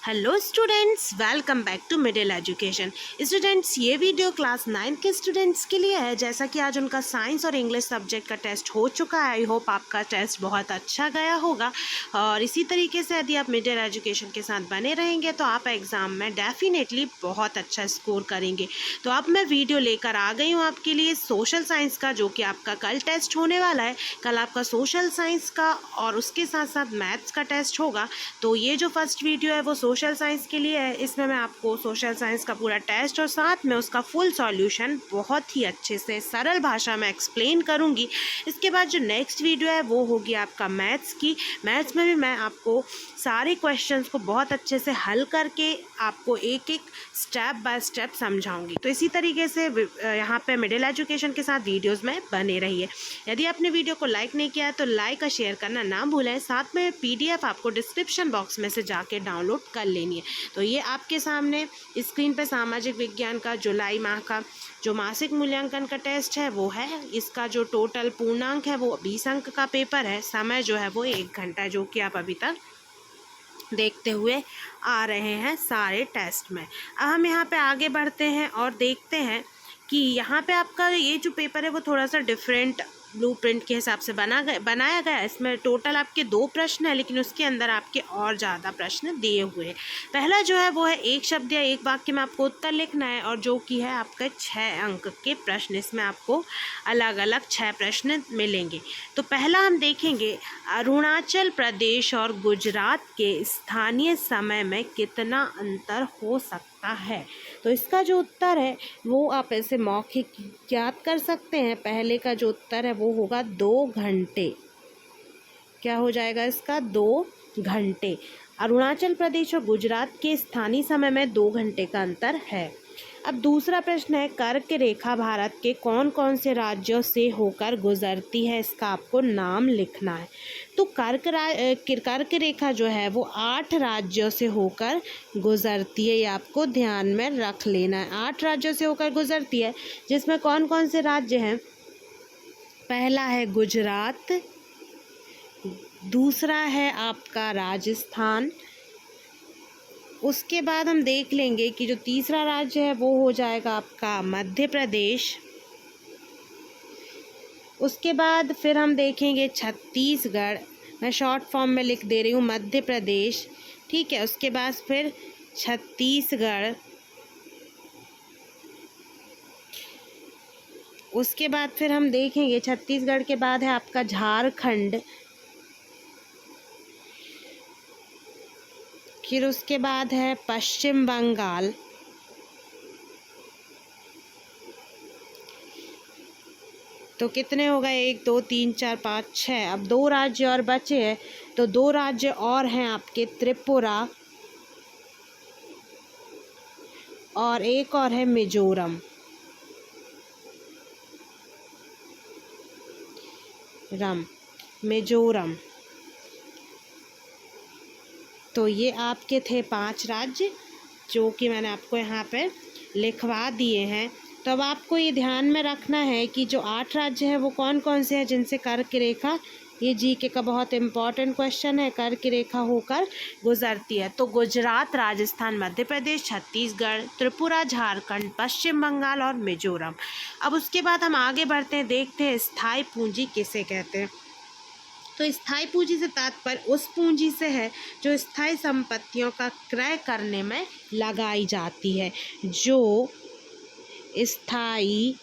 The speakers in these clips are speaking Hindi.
Hello students, welcome back to middle education. Students, ये वीडियो क्लास 9 के स्टूडेंट्स के लिए है। जैसा कि आज उनका साइंस और इंग्लिश सब्जेक्ट का टेस्ट हो चुका है, आई होप आपका टेस्ट बहुत अच्छा गया होगा। और इसी तरीके से यदि आप मिडिल एजुकेशन के साथ बने रहेंगे तो आप एग्ज़ाम में डेफिनेटली बहुत अच्छा स्कोर करेंगे। तो अब मैं वीडियो लेकर आ गई हूँ आपके लिए सोशल साइंस का, जो कि आपका कल टेस्ट होने वाला है। कल आपका सोशल साइंस का और उसके साथ साथ मैथ्स का टेस्ट होगा। तो ये जो फर्स्ट वीडियो है वो सोशल साइंस के लिए है। इसमें मैं आपको सोशल साइंस का पूरा टेस्ट और साथ में उसका फुल सॉल्यूशन बहुत ही अच्छे से सरल भाषा में एक्सप्लेन करूंगी। इसके बाद जो नेक्स्ट वीडियो है वो होगी आपका मैथ्स की। मैथ्स में भी मैं आपको सारे क्वेश्चंस को बहुत अच्छे से हल करके आपको एक एक स्टेप बाय स्टेप समझाऊंगी। तो इसी तरीके से यहाँ पे मिडिल एजुकेशन के साथ वीडियोस में बने रहिए। यदि आपने वीडियो को लाइक नहीं किया है तो लाइक और शेयर करना ना भूलें। साथ में PDF आपको डिस्क्रिप्शन बॉक्स में से जाके डाउनलोड कर लेनी है। तो ये आपके सामने स्क्रीन पे सामाजिक विज्ञान का जुलाई माह का जो मासिक मूल्यांकन का टेस्ट है वो है। इसका जो टोटल पूर्णांक है वो 20 अंक का पेपर है। समय जो है वो 1 घंटा है, जो कि आप अभी तक देखते हुए आ रहे हैं सारे टेस्ट में। अब हम यहाँ पे आगे बढ़ते हैं और देखते हैं कि यहाँ पे आपका ये जो पेपर है वो थोड़ा सा डिफरेंट ब्लूप्रिंट के हिसाब से बनाया गया है। इसमें टोटल आपके 2 प्रश्न है, लेकिन उसके अंदर आपके और ज़्यादा प्रश्न दिए हुए हैं। पहला जो है वो है एक शब्द या एक वाक्य में आपको उत्तर लिखना है, और जो कि है आपका 6 अंक के प्रश्न। इसमें आपको अलग अलग 6 प्रश्न मिलेंगे। तो पहला हम देखेंगे, अरुणाचल प्रदेश और गुजरात के स्थानीय समय में कितना अंतर हो सकता है। तो इसका जो उत्तर है वो आप ऐसे मौखिक याद कर सकते हैं। पहले का जो उत्तर है वो होगा 2 घंटे। क्या हो जाएगा इसका? 2 घंटे। अरुणाचल प्रदेश और गुजरात के स्थानीय समय में 2 घंटे का अंतर है। अब दूसरा प्रश्न है, कर्क रेखा भारत के कौन कौन से राज्यों से होकर गुजरती है। इसका आपको नाम लिखना है। तो कर्क रेखा जो है वो 8 राज्यों से होकर गुजरती है। ये आपको ध्यान में रख लेना है। 8 राज्यों से होकर गुजरती है, जिसमें कौन कौन से राज्य हैं? पहला है गुजरात, दूसरा है आपका राजस्थान, उसके बाद हम देख लेंगे कि जो तीसरा राज्य है वो हो जाएगा आपका मध्य प्रदेश। उसके बाद फिर हम देखेंगे छत्तीसगढ़। मैं शॉर्ट फॉर्म में लिख दे रही हूँ, मध्य प्रदेश, ठीक है। उसके बाद फिर छत्तीसगढ़, उसके बाद फिर हम देखेंगे छत्तीसगढ़ के बाद है आपका झारखंड, फिर उसके बाद है पश्चिम बंगाल, तो कितने हो गए? 1 2 3 4 5 6। अब 2 राज्य और बचे हैं, तो 2 राज्य और हैं आपके त्रिपुरा, और एक और है मिजोरम। मिजोरम। तो ये आपके थे 5 राज्य, जो कि मैंने आपको यहाँ पे लिखवा दिए हैं। तो अब आपको ये ध्यान में रखना है कि जो 8 राज्य हैं वो कौन कौन से हैं जिनसे कर्क रेखा, ये GK का बहुत इंपॉर्टेंट क्वेश्चन है, कर्क रेखा होकर गुजरती है। तो गुजरात, राजस्थान, मध्य प्रदेश, छत्तीसगढ़, त्रिपुरा, झारखंड, पश्चिम बंगाल और मिजोरम। अब उसके बाद हम आगे बढ़ते हैं, देखते हैं स्थायी पूंजी किसे कहते हैं। तो स्थायी पूंजी से तात्पर्य उस पूंजी से है जो स्थायी संपत्तियों का क्रय करने में लगाई जाती है। जो स्थायी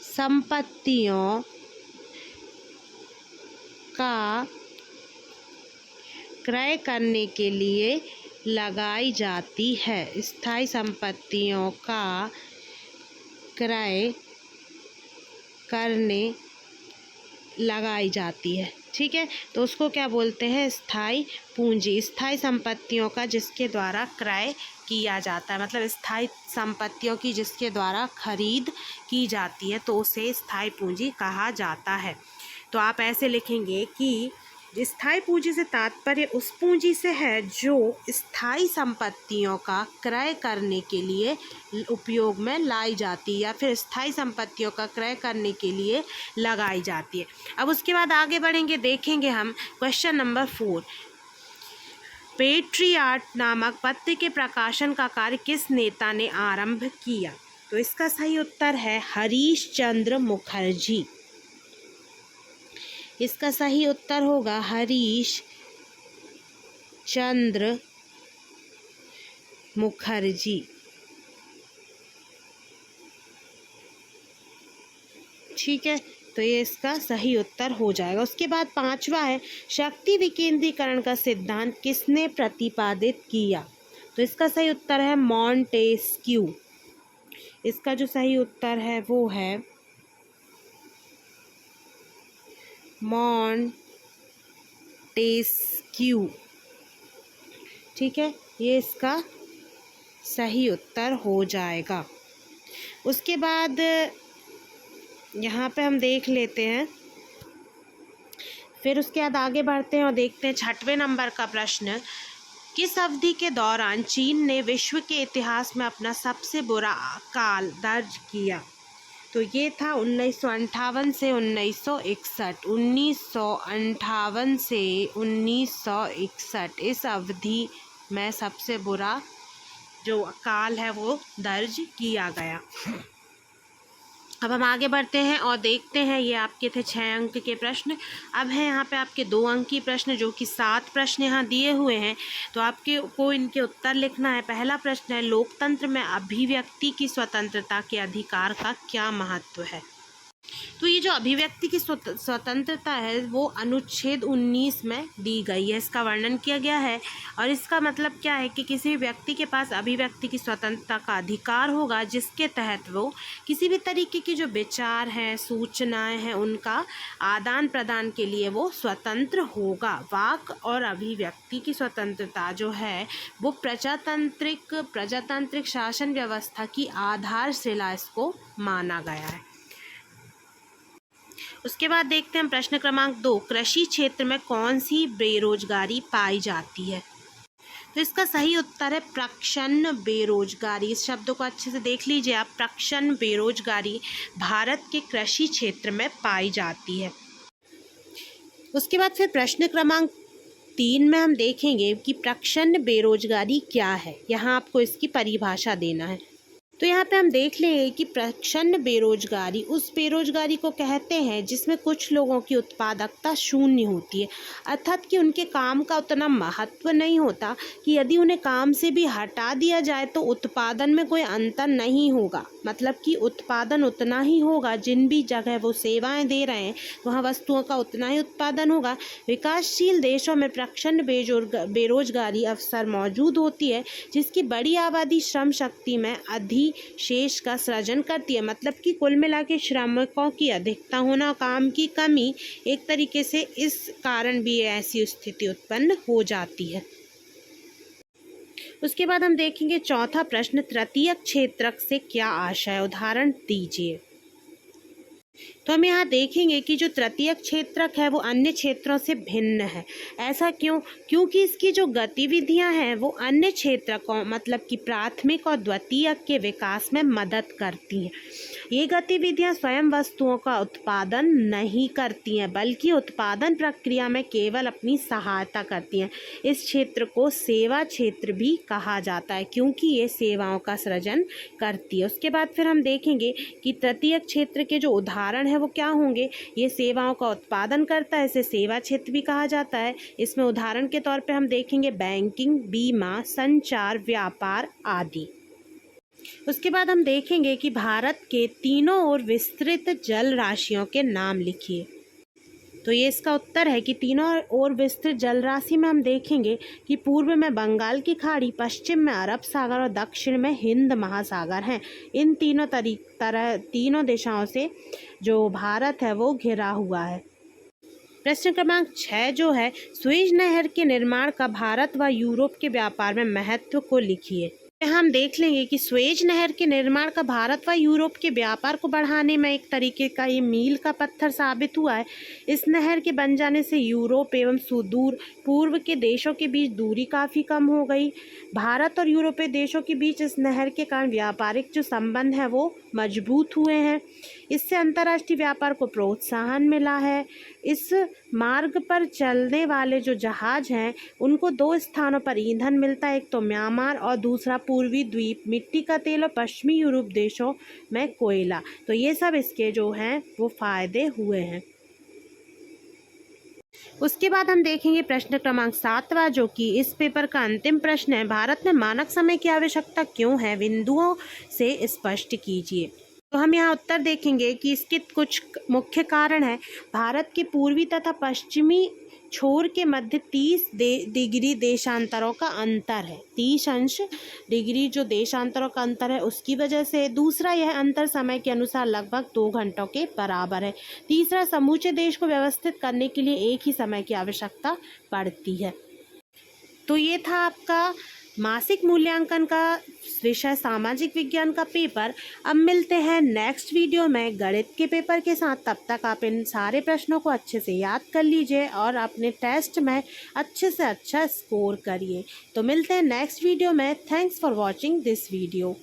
संपत्तियों का क्रय करने के लिए लगाई जाती है। स्थायी संपत्तियों का क्रय करने लगाई जाती है, ठीक है। तो उसको क्या बोलते हैं? स्थायी पूंजी। स्थायी संपत्तियों का जिसके द्वारा क्रय किया जाता है, मतलब स्थायी संपत्तियों की जिसके द्वारा खरीद की जाती है, तो उसे स्थायी पूंजी कहा जाता है। तो आप ऐसे लिखेंगे कि स्थायी पूंजी से तात्पर्य उस पूंजी से है जो स्थायी संपत्तियों का क्रय करने के लिए उपयोग में लाई जाती है, या फिर स्थायी संपत्तियों का क्रय करने के लिए लगाई जाती है। अब उसके बाद आगे बढ़ेंगे, देखेंगे हम क्वेश्चन नंबर 4। पेट्रियाट नामक पत्र के प्रकाशन का कार्य किस नेता ने आरंभ किया? तो इसका सही उत्तर है हरीश चंद्र मुखर्जी। इसका सही उत्तर होगा हरीश चंद्र मुखर्जी। ठीक है, तो ये इसका सही उत्तर हो जाएगा। उसके बाद पांचवा है, शक्ति विकेंद्रीकरण का सिद्धांत किसने प्रतिपादित किया? तो इसका सही उत्तर है मॉन्टेस्क्यू। इसका जो सही उत्तर है वो है मॉन्टेस्क्यू। ठीक है, ये इसका सही उत्तर हो जाएगा। उसके बाद यहाँ पे हम देख लेते हैं, फिर उसके बाद आगे बढ़ते हैं और देखते हैं 6वें नंबर का प्रश्न, किस अवधि के दौरान चीन ने विश्व के इतिहास में अपना सबसे बुरा काल दर्ज किया? तो ये था 1958 से 1961। 1958 से 1961 इस अवधि में सबसे बुरा जो काल है वो दर्ज किया गया। अब हम आगे बढ़ते हैं और देखते हैं, ये आपके थे 6 अंक के प्रश्न। अब है यहाँ पे आपके 2 अंकीय प्रश्न, जो कि 7 प्रश्न यहाँ दिए हुए हैं, तो आपके को इनके उत्तर लिखना है। पहला प्रश्न है, लोकतंत्र में अभिव्यक्ति की स्वतंत्रता के अधिकार का क्या महत्व है? तो ये जो अभिव्यक्ति की स्वतंत्रता है वो अनुच्छेद 19 में दी गई है, इसका वर्णन किया गया है। और इसका मतलब क्या है कि किसी व्यक्ति के पास अभिव्यक्ति की स्वतंत्रता का अधिकार होगा, जिसके तहत वो किसी भी तरीके की जो विचार हैं, सूचनाएं हैं, उनका आदान प्रदान के लिए वो स्वतंत्र होगा। वाक और अभिव्यक्ति की स्वतंत्रता जो है वो प्रजातांत्रिक शासन व्यवस्था की आधारशिला इसको माना गया है। उसके बाद देखते हैं प्रश्न क्रमांक 2, कृषि क्षेत्र में कौन सी बेरोजगारी पाई जाती है? तो इसका सही उत्तर है प्रच्छन्न बेरोजगारी। इस शब्द को अच्छे से देख लीजिए आप, प्रच्छन्न बेरोजगारी भारत के कृषि क्षेत्र में पाई जाती है। उसके बाद फिर प्रश्न क्रमांक 3 में हम देखेंगे कि प्रच्छन्न बेरोजगारी क्या है। यहाँ आपको इसकी परिभाषा देना है। तो यहाँ पे हम देख लेंगे कि प्रच्छन्न बेरोजगारी उस बेरोजगारी को कहते हैं जिसमें कुछ लोगों की उत्पादकता शून्य होती है, अर्थात कि उनके काम का उतना महत्व नहीं होता कि यदि उन्हें काम से भी हटा दिया जाए तो उत्पादन में कोई अंतर नहीं होगा। मतलब कि उत्पादन उतना ही होगा, जिन भी जगह वो सेवाएं दे रहे हैं वहाँ वस्तुओं का उतना ही उत्पादन होगा। विकासशील देशों में प्रच्छन्न बेरोजगारी अवसर मौजूद होती है, जिसकी बड़ी आबादी श्रम शक्ति में शेष का सृजन करती है। मतलब कि कुल मिला के श्रमिकों की अधिकता होना, काम की कमी, एक तरीके से इस कारण भी ऐसी स्थिति उत्पन्न हो जाती है। उसके बाद हम देखेंगे चौथा प्रश्न, तृतीयक क्षेत्रक से क्या आशय है? उदाहरण दीजिए। तो हम यहाँ देखेंगे कि जो तृतीयक क्षेत्रक है वो अन्य क्षेत्रों से भिन्न है। ऐसा क्यों? क्योंकि इसकी जो गतिविधियाँ हैं वो अन्य क्षेत्रकों मतलब कि प्राथमिक और द्वितीयक के विकास में मदद करती हैं। ये गतिविधियाँ स्वयं वस्तुओं का उत्पादन नहीं करती हैं, बल्कि उत्पादन प्रक्रिया में केवल अपनी सहायता करती हैं। इस क्षेत्र को सेवा क्षेत्र भी कहा जाता है, क्योंकि ये सेवाओं का सृजन करती है। उसके बाद फिर हम देखेंगे कि तृतीयक क्षेत्र के जो उदाहरण है वो क्या होंगे। ये सेवाओं का उत्पादन करता है, इसे सेवा क्षेत्र भी कहा जाता है। इसमें उदाहरण के तौर पे हम देखेंगे बैंकिंग, बीमा, संचार, व्यापार आदि। उसके बाद हम देखेंगे कि भारत के तीनों ओर विस्तृत जल राशियों के नाम लिखिए। तो ये इसका उत्तर है कि तीनों ओर विस्तृत जल राशि में हम देखेंगे कि पूर्व में बंगाल की खाड़ी, पश्चिम में अरब सागर और दक्षिण में हिंद महासागर हैं। इन तीनों दिशाओं से जो भारत है वो घिरा हुआ है। प्रश्न क्रमांक 6 जो है, सुएज नहर के निर्माण का भारत व यूरोप के व्यापार में महत्व को लिखिए। हम देख लेंगे कि सुएज नहर के निर्माण का भारत व यूरोप के व्यापार को बढ़ाने में एक तरीके का ये मील का पत्थर साबित हुआ है। इस नहर के बन जाने से यूरोप एवं सुदूर पूर्व के देशों के बीच दूरी काफ़ी कम हो गई। भारत और यूरोपीय देशों के बीच इस नहर के कारण व्यापारिक जो संबंध है वो मजबूत हुए हैं। इससे अंतर्राष्ट्रीय व्यापार को प्रोत्साहन मिला है। इस मार्ग पर चलने वाले जो जहाज हैं उनको 2 स्थानों पर ईंधन मिलता है, एक तो म्यांमार और दूसरा पूर्वी द्वीप, मिट्टी का तेल और पश्चिमी यूरोप देशों में कोयला। तो ये सब इसके जो हैं वो फ़ायदे हुए हैं। उसके बाद हम देखेंगे प्रश्न क्रमांक 7वां, जो कि इस पेपर का अंतिम प्रश्न है। भारत में मानक समय की आवश्यकता क्यों है, बिंदुओं से स्पष्ट कीजिए। तो हम यहाँ उत्तर देखेंगे कि इसके कुछ मुख्य कारण हैं। भारत के पूर्वी तथा पश्चिमी छोर के मध्य 30 डिग्री देशांतरों का अंतर है। 30 डिग्री जो देशांतरों का अंतर है उसकी वजह से। दूसरा, यह अंतर समय के अनुसार लगभग 2 घंटों के बराबर है। तीसरा, समूचे देश को व्यवस्थित करने के लिए एक ही समय की आवश्यकता पड़ती है। तो ये था आपका मासिक मूल्यांकन का विषय सामाजिक विज्ञान का पेपर। अब मिलते हैं नेक्स्ट वीडियो में गणित के पेपर के साथ। तब तक आप इन सारे प्रश्नों को अच्छे से याद कर लीजिए और अपने टेस्ट में अच्छे से अच्छा स्कोर करिए। तो मिलते हैं नेक्स्ट वीडियो में। Thanks for watching this video.